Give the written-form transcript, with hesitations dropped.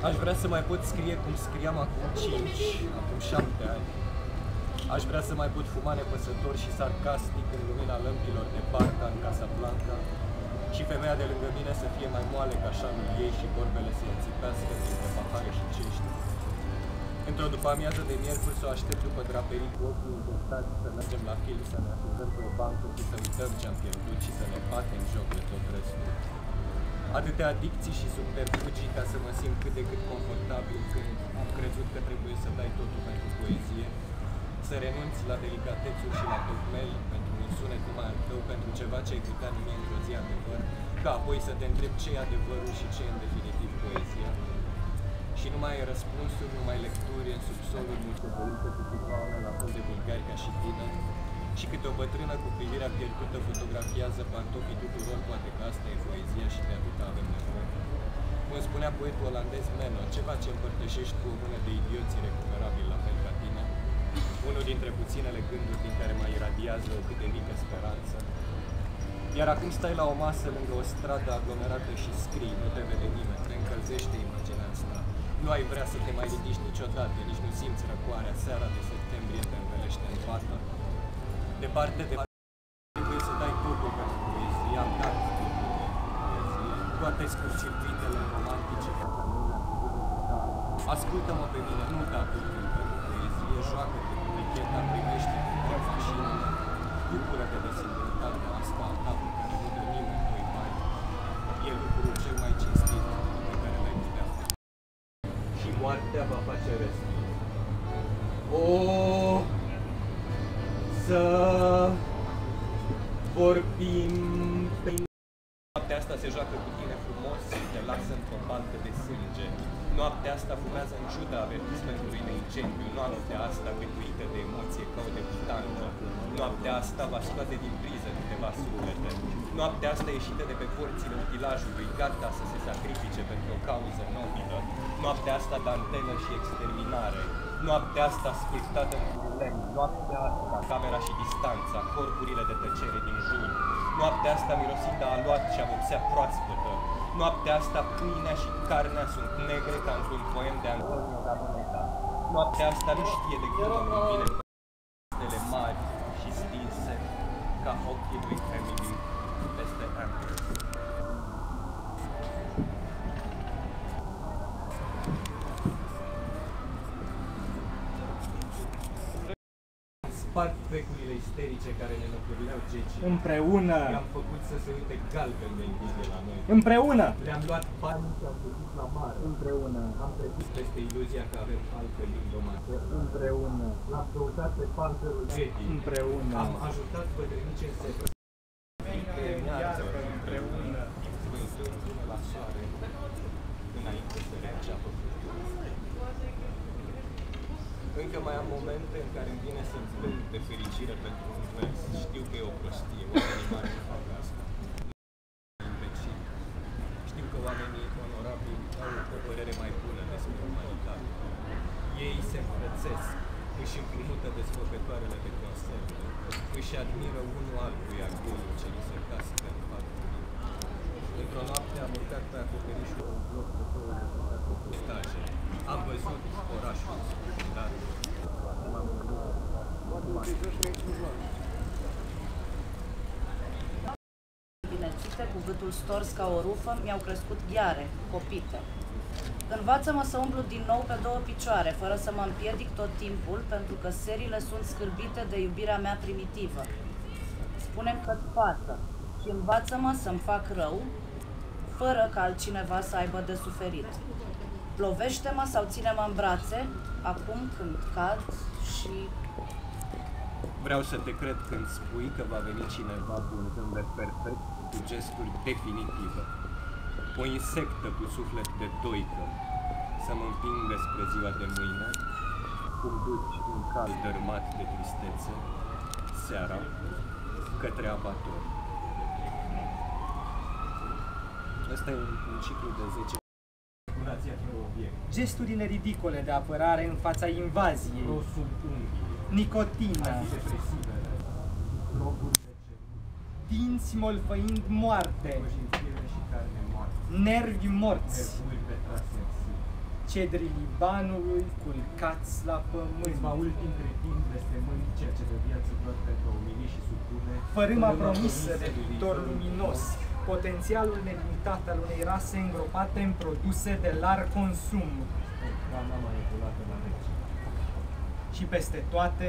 Aș vrea să mai pot scrie cum scriam acum 5, acum 7 ani. Aș vrea să mai pot fuma nepăsător și sarcastic în lumina lămpilor de barca în Casablanca și femeia de lângă mine să fie mai moale ca șanul ei și vorbele să-i înțipească printre pahare și cești. Într-o după-amiază de miercuri să o aștept după draperii cu ochii îndreptați, să mergem la film, să ne așezăm pe o bancă și să uităm ce-am pierdut și să ne batem joc de tot restul. Atâtea adicții și subterfugii ca să mă simt cât de cât confortabil când am crezut că trebuie să dai totul pentru poezie, să renunți la delicatețuri și la tocmeli pentru un sunet numai al tău, pentru ceva ce ai putea numi într-o zi adevăr, ca apoi să te întrebi ce e adevărul și ce e în definitiv poezia. Și nu mai ai răspunsuri, nu mai lecturi în subsolul mulțăvărită cu câțiva oameni la fel de vulgari ca și tine, și câte o bătrână cu privirea pierdută fotografiază pantofii tuturor, poate că asta e poezia și de atâta avem nevoie. Cum spunea poetul olandez Menno, ceva ce împărtășești cu o mână de idioți irecuperabili la fel ca tine, unul dintre puținele gânduri din care mai iradiază o cât de mică speranță. Iar acum stai la o masă lângă o stradă aglomerată și scrii, nu te vede nimeni, te încălzește imaginea asta. Nu ai vrea să te mai ridici niciodată, nici nu simți răcoarea, seara de septembrie te învelește în pată. Departe de trebuie să dai totul pentru poezie, am dat totul pentru poezie, toate scurcircuitele romantice pe care nu le-am putut. Ascultă-mă pe mine, nu da totul pentru poezie, joacă-te cu eticheta, primește cu mașină, bucură-te de singurătatea asta a ta pe care nu dă nimeni doi bani. E lucrul cel mai cinstit pe care l-ai putea face. Și moartea va face restul. Să vorbim pe noaptea asta se joacă cu tine frumos și te lasă într-o baltă de sânge. Noaptea asta fumează în ciuda avertismentului de incendiu. Noaptea asta gâtuită de emoție ca o debutantă. Noaptea asta va scoate din priză câteva suflete. Noaptea asta ieșită de pe porțile utilajului, gata să se sacrifice pentru o cauză nobilă. Noaptea asta dantelă și exterminare. Noaptea asta sculptată în lemn. Noaptea asta camera și distanța, corpurile de tăcere din jur. Noaptea asta mirosită a aluat și a vopsea proaspătă. Noaptea asta pâinea și carnea sunt negre ca într-un poem de Antonio Ramoneta. Noaptea asta nu știe de cum îmi vine stele mari și stinse ca ochii lui Emily peste Amber. Spart vecurile isterice care ne năpârleau gecii. Împreună! I-am făcut să se uite galben de invizie la noi. Împreună! Le-am luat bani și am făcut la mare. Împreună! Am trecut peste iluzia că avem altă lindomată. Împreună! L-am căutat pe panterul vechi. Împreună! Am ajutat pătrânice în sebră. Împreună! Vânzându-ne la soare înainte să rece apă. Încă mai am momente în care îmi vine să-mi plâng de fericire pentru un vers. Știu că e o prostie, oamenii mari nu fac asta. Imbecil. Știu că oamenii onorabili au o părere mai bună despre umanitate. Ei se înfrățesc, își împrumută desfăcătoarele de conserve, își admiră unul altuia golul ce li se cască în față. Într-o noapte am urcat pe acoperișul un bloc de 2 ore cu staje. Am văzut orașul scufundat. Binețite, cu gâtul stors ca o rufă, mi-au crescut ghiare, copite. Învață-mă să umblu din nou pe 2 picioare, fără să mă împiedic tot timpul, pentru că serile sunt scârbite de iubirea mea primitivă. Spune-mi că-ți pasă și învață-mă să-mi fac rău, fără ca altcineva să aibă de suferit. Lovește-mă sau ține-mă în brațe, acum când cad și... Vreau să te cred când spui că va veni cineva cu un zâmbet perfect, cu gesturi definitive. O insectă cu suflet de doică, să mă împingă spre ziua de mâine, cum duci un cal dărâmat de tristețe, seara, către abator. Ăsta e un ciclu de 10. Gesturile ridicole de apărare în fața invaziei. Nicotină. Dinți molfăind moarte. Nervi morți. cedrii Libanului, culcați la pământ. Câțiva ultimi cretini blestemând cercete viață doar pentru a umili și supune. Fărâma promisă de viitor luminos, potențialul nelimitat al unei rase îngropate în produse de larg consum. Hrana manipulată la rece. Și peste toate,